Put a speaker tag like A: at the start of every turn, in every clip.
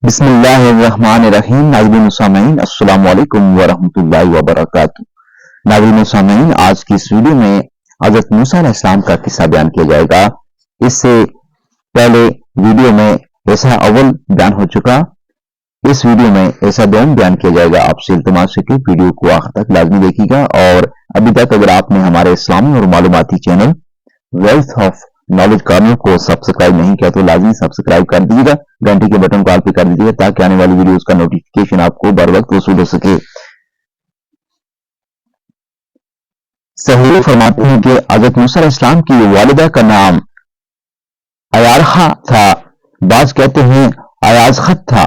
A: بسم اللہ الرحمن الرحیم. ناظرین سامعین السلام علیکم ورحمۃ اللہ وبرکاتہ. ناظرین سامعین، آج کی اس ویڈیو میں حضرت موسیٰ علیہ السلام کا قصہ بیان کیا جائے گا. اس سے پہلے ویڈیو میں ایسا اول بیان ہو چکا، اس ویڈیو میں ایسا دوم بیان کیا جائے گا. آپ سے التماس ہے کہ ویڈیو کو آخر تک لازمی دیکھیے گا، اور ابھی تک اگر آپ نے ہمارے اسلامی اور معلوماتی channel wealth of knowledge corner کو سبسکرائب نہیں کیا تو لازمی سبسکرائب کر دیجیے گا، گھنٹی کے بٹن کو آل پہ کر دیجیے گا تاکہ آنے والی ویڈیوز کا نوٹیفیکیشن آپ کو بر وقت وصول ہو سکے. صحیح فرماتے ہیں کہ حضرت موسیٰ علیہ السلام کی والدہ کا نام ایارخا تھا، بعض کہتے ہیں ایازخت تھا.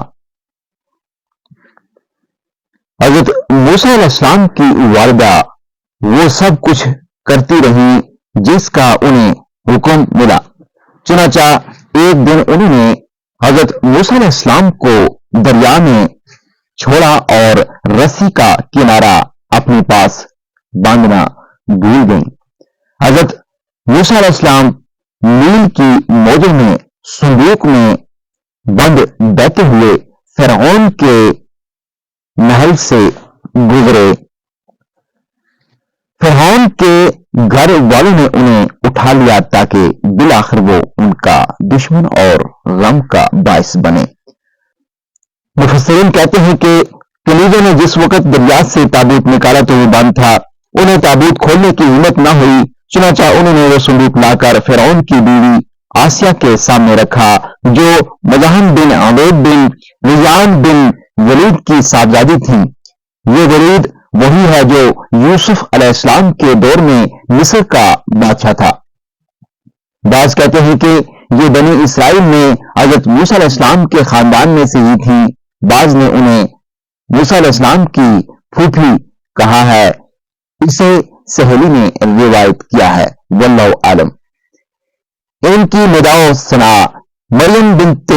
A: حضرت موسیٰ علیہ السلام کی والدہ وہ سب کچھ کرتی رہی جس کا انہیں حکم ملا. چنانچہ ایک دن انہوں نے حضرت موسیٰ علیہ السلام کو دریا میں چھوڑا اور رسی کا کنارہ اپنے پاس باندھنا بھول گئیں. حضرت موسیٰ علیہ السلام نیل کی موجوں میں صندوق میں بند بیٹھے ہوئے فرعون کے محل سے گزرے. فرعون کے گھر والوں نے انہیں اٹھا لیا تاکہ بالآخر وہ ان کا دشمن اور غم کا باعث بنے. مفسرین کہتے ہیں کہ کنیزوں نے جس وقت دریا سے تابوت نکالا تو وہ بند تھا. انہیں تابوت کھولنے کی ہمت نہ ہوئی، چنانچہ انہوں نے وہ صندوق لا کر فرعون کی بیوی آسیہ کے سامنے رکھا، جو مزاحم بن عبید بن ریان بن ولید کی صاحبزادی تھی. یہ ولید وہی ہے جو یوسف علیہ السلام کے دور میں مصر کا بادشاہ تھا. بعض کہتے ہیں کہ یہ بنی اسرائیل میں حضرت موسیٰ علیہ السلام کے خاندان میں سے ہی تھی. بعض نے انہیں موسیٰ علیہ السلام کی پھوپھی کہا ہے، اسے سہیلی نے روایت کیا ہے، واللہ عالم. ان کی مداح و ثنا مریم بنت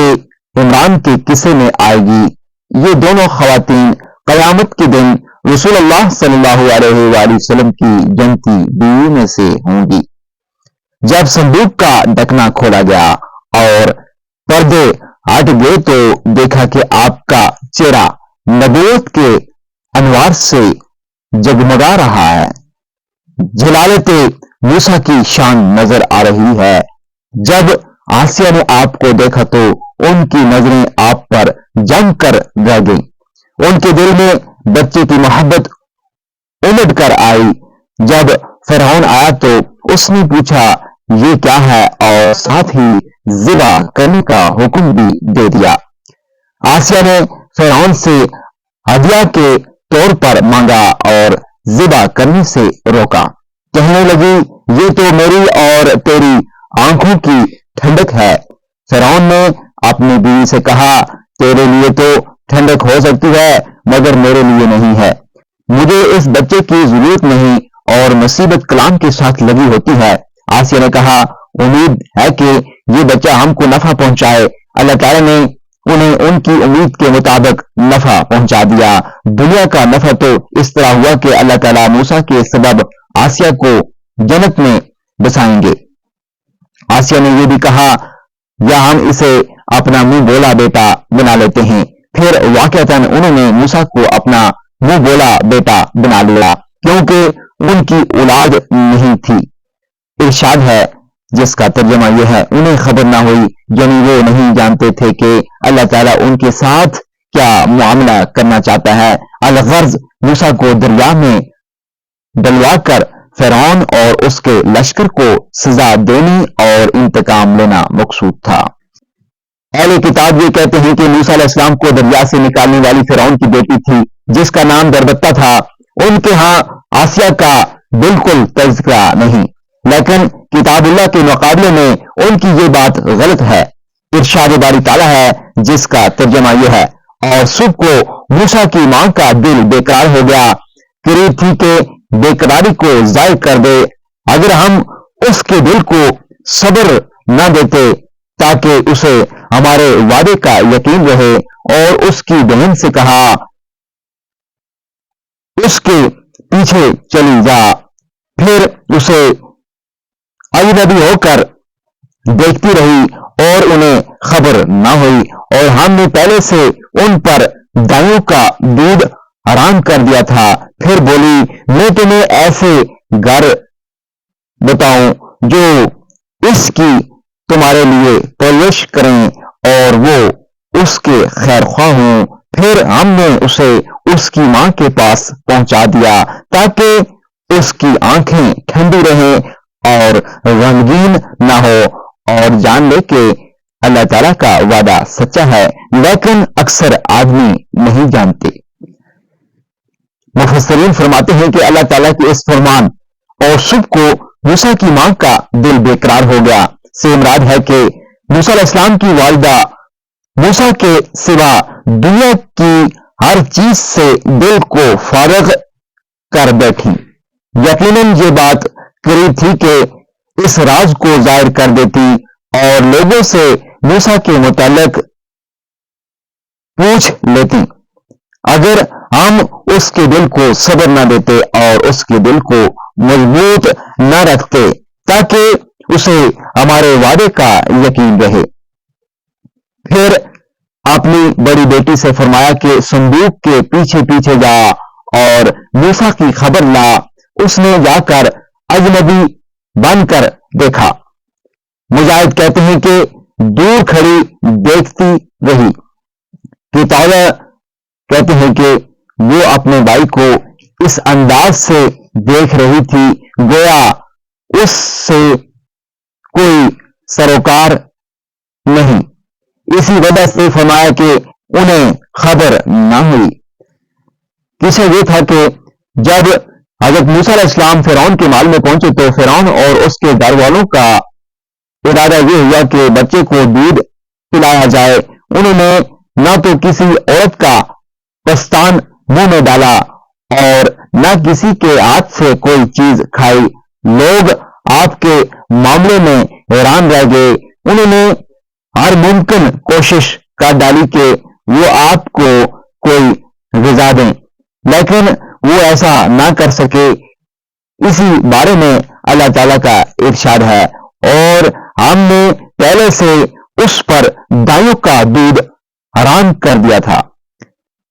A: عمران کے قصے میں آئے گی. یہ دونوں خواتین قیامت کے دن رسول اللہ صلی اللہ علیہ وآلہ وسلم کی جنتی بیوی میں سے ہوں گی. جب صندوق کا ڈھکنا کھولا گیا اور پردے ہٹ گئے تو دیکھا کہ آپ کا چہرہ نبوت کے انوار سے جگمگا رہا ہے، جلالت موسیٰ کی شان نظر آ رہی ہے. جب آسیہ نے آپ کو دیکھا تو ان کی نظریں آپ پر جم کر رہ گئیں. ان کے دل میں بچے کی محبت امڑ کر آئی. جب فرعون آیا تو اس نے پوچھا یہ کیا ہے، اور ساتھ ہی ذبح کرنے کا حکم بھی دے دیا. آسیہ نے فرعون سے ہدیہ کے طور پر مانگا اور ذبح کرنے سے روکا. کہنے لگی یہ تو میری اور تیری آنکھوں کی ٹھنڈک ہے. فرعون نے اپنی بیوی سے کہا تیرے لیے تو ٹھنڈک ہو سکتی ہے مگر میرے لیے نہیں ہے. مجھے اس بچے کی ضرورت نہیں اور مصیبت کلام کے ساتھ لگی ہوتی ہے. آسیہ نے کہا امید ہے کہ یہ بچہ ہم کو نفع پہنچائے. اللہ تعالیٰ نے انہیں ان کی امید کے مطابق نفع پہنچا دیا. دنیا کا نفع تو اس طرح ہوا کہ اللہ تعالیٰ موسیٰ کے سبب آسیہ کو جنت میں بسائیں گے. آسیہ نے یہ بھی کہا یا ہم اسے اپنا منہ بولا بیٹا بنا لیتے ہیں. پھر واقعتاً انہوں نے موسیٰ کو اپنا منہ بولا بیٹا بنا لیا کیونکہ ان کی اولاد نہیں تھی. ارشاد ہے جس کا ترجمہ یہ ہے انہیں خبر نہ ہوئی، یعنی وہ نہیں جانتے تھے کہ اللہ تعالیٰ ان کے ساتھ کیا معاملہ کرنا چاہتا ہے. الغرض موسیٰ کو دریا میں ڈلوا کر فرعون اور اس کے لشکر کو سزا دینی اور انتقام لینا مقصود تھا. اہل کتاب یہ کہتے ہیں کہ موسیٰ علیہ السلام کو دریا سے نکالنے والی فرعون کی بیٹی تھی جس کا نام دربتہ تھا. ان کے ہاں آسیہ کا بالکل تذکرہ نہیں، لیکن کتاب اللہ کے مقابلے میں ان کی یہ بات غلط ہے. ارشاد باری تعالیٰ ہے جس کا ترجمہ یہ ہے اور صبح کو موسیٰ کی ماں کا دل بیقرار ہو گیا، قریب تھی کہ بے قراری کو ضائع کر دے. اگر ہم اس کے دل کو صبر نہ دیتے تاکہ اسے ہمارے وعدے کا یقین رہے. اور اس کی بہن سے کہا اس کے پیچھے چلی جا. پھر اسے اجنبی ہو کر دیکھتی رہی اور انہیں خبر نہ ہوئی، اور ہم نے پہلے سے ان پر دائیوں کا دودھ حرام کر دیا تھا۔ پھر بولی، میں تمہیں ایسے گھر بتاؤں جو اس کی تمہارے لیے پرورش کریں اور وہ اس کے خیر خواہ ہوں۔ پھر ہم نے اسے اس کی ماں کے پاس پہنچا دیا تاکہ اس کی آنکھیں ٹھنڈی رہیں اور غمگین نہ ہو، اور جان لے کہ اللہ تعالیٰ کا وعدہ سچا ہے، لیکن اکثر آدمی نہیں جانتے۔ مفسرین فرماتے ہیں کہ اللہ تعالیٰ کے اس فرمان اور شب کو موسیٰ کی ماں کا دل بے قرار ہو گیا سے مراد ہے کہ موسیٰ علیہ السلام کی والدہ موسیٰ کے سوا دنیا کی ہر چیز سے دل کو فارغ کر بیٹھی۔ یقیناً یہ بات قریب تھی کہ اس راز کو ظاہر کر دیتی اور لوگوں سے موسیٰ کے متعلق پوچھ لیتی، اگر ہم اس کے دل کو صبر نہ دیتے اور اس کے دل کو مضبوط نہ رکھتے تاکہ اسے ہمارے وعدے کا یقین رہے۔ پھر اپنی بڑی بیٹی سے فرمایا کہ صندوق کے پیچھے پیچھے جا اور موسیٰ کی خبر لا۔ اس نے جا کر اجنبی بن کر دیکھا۔ مجاہد کہتے ہیں کہ دور کھڑی دیکھتی رہی۔ کتابہ کہتے ہیں کہ وہ اپنے بھائی کو اس انداز سے دیکھ رہی تھی گویا اس سے کوئی سروکار نہیں، اسی وجہ سے فرمایا کہ انہیں خبر نہ ہوئی۔ قصہ یہ تھا کہ جب حضرت موسیٰ علیہ السلام فرعون کے محل میں پہنچے تو فرعون اور اس کے گھر والوں کا ارادہ یہ ہوا کہ بچے کو دودھ پلایا جائے۔ انہوں نے نہ تو کسی عورت کا پستان منہ میں ڈالا اور نہ کسی کے ہاتھ سے کوئی چیز کھائی۔ لوگ آپ کے معاملے میں حیران رہ گئے۔ انہوں نے ہر ممکن کوشش کر ڈالی کہ وہ آپ کو کوئی غذا دیں، لیکن وہ ایسا نہ کر سکے۔ اسی بارے میں اللہ تعالیٰ کا ارشاد ہے، اور ہم نے پہلے سے اس پر دائیوں کا دودھ حرام کر دیا تھا۔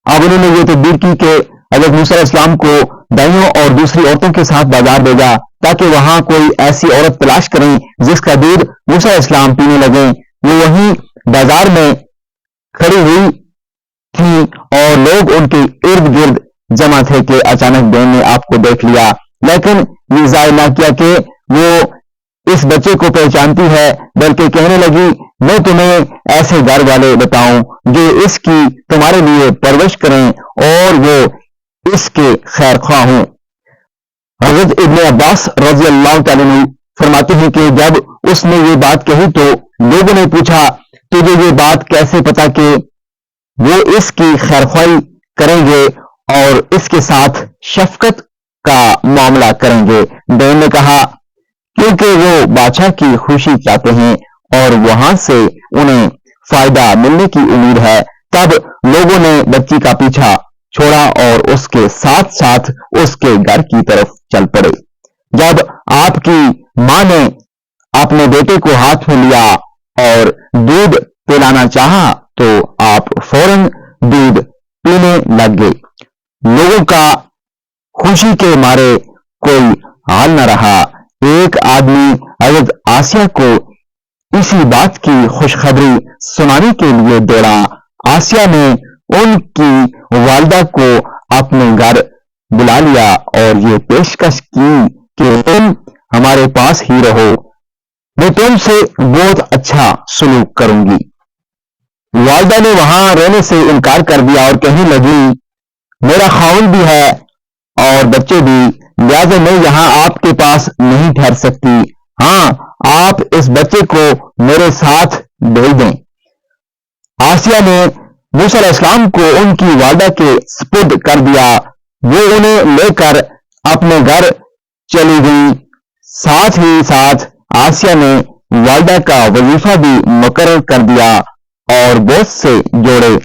A: اب انہوں نے یہ تدبیر کی کہ حضرت موسیٰ علیہ السلام کو دائیوں اور دوسری عورتوں کے ساتھ بازار بھیجا تاکہ وہاں کوئی ایسی عورت تلاش کریں جس کا دودھ موسیٰ علیہ السلام پینے لگیں۔ وہ وہیں بازار میں کھڑی ہوئی تھی اور لوگ ان کے ارد گرد جمع تھے کہ اچانک بہن نے آپ کو دیکھ لیا، لیکن یہ ظاہر نہ کیا کہ وہ اس بچے کو پہچانتی ہے، بلکہ کہنے لگی، میں تمہیں ایسے گھر والے بتاؤں جو اس کی تمہارے لیے پرورش کریں اور وہ اس کے خیر خواہ ہوں۔ حضرت ابن عباس رضی اللہ تعالیٰ عنہ فرماتے ہیں کہ جب اس نے یہ بات کہی تو لوگوں نے پوچھا، تجھے یہ بات کیسے پتا کہ وہ اس کی خیر خواہی کریں گے اور اس کے ساتھ شفقت کا معاملہ کریں گے؟ بہن نے کہا، کیونکہ وہ بادشاہ کی خوشی چاہتے ہیں اور وہاں سے انہیں فائدہ ملنے کی امید ہے۔ تب لوگوں نے بچی کا پیچھا چھوڑا اور اس کے ساتھ ساتھ اس کے گھر کی طرف چل پڑے۔ جب آپ کی ماں نے اپنے بیٹے کو ہاتھ میں لیا اور دودھ پلانا چاہا تو آپ فوراً دودھ پینے لگ گئے۔ لوگوں کا خوشی کے مارے کوئی حال نہ رہا۔ ایک آدمی حضرت آسیہ کو اسی بات کی خوشخبری سنانے کے لیے دوڑا۔ آسیہ نے ان کی والدہ کو اپنے گھر بلا لیا اور یہ پیشکش کی کہ تم ہمارے پاس ہی رہو، میں تم سے بہت اچھا سلوک کروں گی۔ والدہ نے وہاں رہنے سے انکار کر دیا اور کہنے لگی، میرا خاوند بھی ہے اور بچے بھی، لہذا میں یہاں آپ کے پاس نہیں ٹھہر سکتی۔ ہاں، آپ اس بچے کو میرے ساتھ بھیج دیں۔ آسیہ نے موسیٰ علیہ السلام کو ان کی والدہ کے سپرد کر دیا۔ وہ انہیں لے کر اپنے گھر چلی گئی۔ ساتھ ہی ساتھ آسیہ نے والدہ کا وظیفہ بھی مقرر کر دیا اور بہت سے جوڑے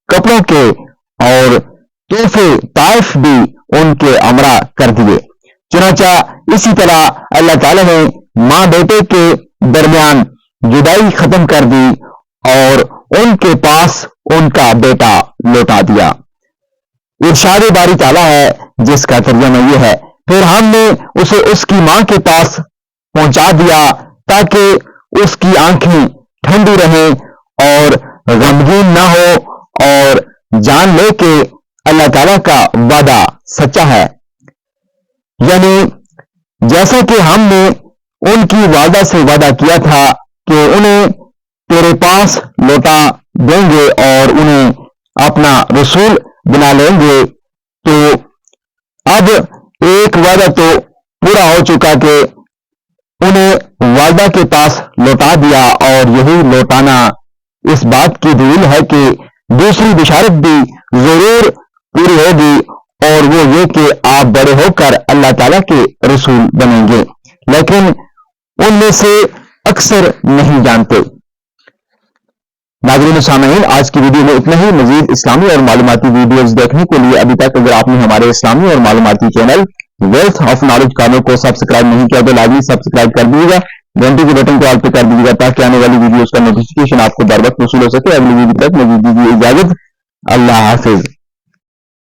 A: کپڑوں کے اور تحفے طائف بھی ان کے امرا کر دیے۔ چنانچہ اسی طرح اللہ تعالیٰ نے ماں بیٹے کے درمیان جدائی ختم کر دی اور ان کے پاس ان کا بیٹا لوٹا دیا۔ ارشاد باری تعالیٰ ہے جس کا ترجمہ یہ ہے، پھر ہم نے اسے اس کی ماں کے پاس پہنچا دیا تاکہ اس کی آنکھیں ٹھنڈی رہیں اور غمگین نہ ہو اور جان لے کہ اللہ تعالیٰ کا وعدہ سچا ہے۔ یعنی جیسا کہ ہم نے ان کی والدہ سے وعدہ کیا تھا کہ انہیں تیرے پاس لوٹا دیں گے اور انہیں اپنا رسول بنا لیں گے، تو اب ایک وعدہ تو پورا ہو چکا کہ انہیں والدہ کے پاس لوٹا دیا، اور یہی لوٹانا اس بات کی دلیل ہے کہ دوسری بشارت بھی ضرور پوری ہوگی، اور وہ یہ کہ آپ بڑے ہو کر اللہ تعالیٰ کے رسول بنیں گے، لیکن ان میں سے اکثر نہیں جانتے۔ ناظرین و سامعین، آج کی ویڈیو میں اتنا ہی۔ مزید اسلامی اور معلوماتی ویڈیوز دیکھنے کے لیے ابھی تک اگر آپ نے ہمارے اسلامی اور معلوماتی چینل ویلتھ آف نالج کانوں کو سبسکرائب نہیں کیا تو لازمی سبسکرائب کر دیجیے گا، گھنٹی کے بٹن کو آل پہ کر دیجیے گا تاکہ آنے والی ویڈیوز کا نوٹیفیکیشن آپ کو بر وقت وصول ہو سکے۔ اگلی ویڈیو تک مزید دیجیے اجازت، اللہ حافظ۔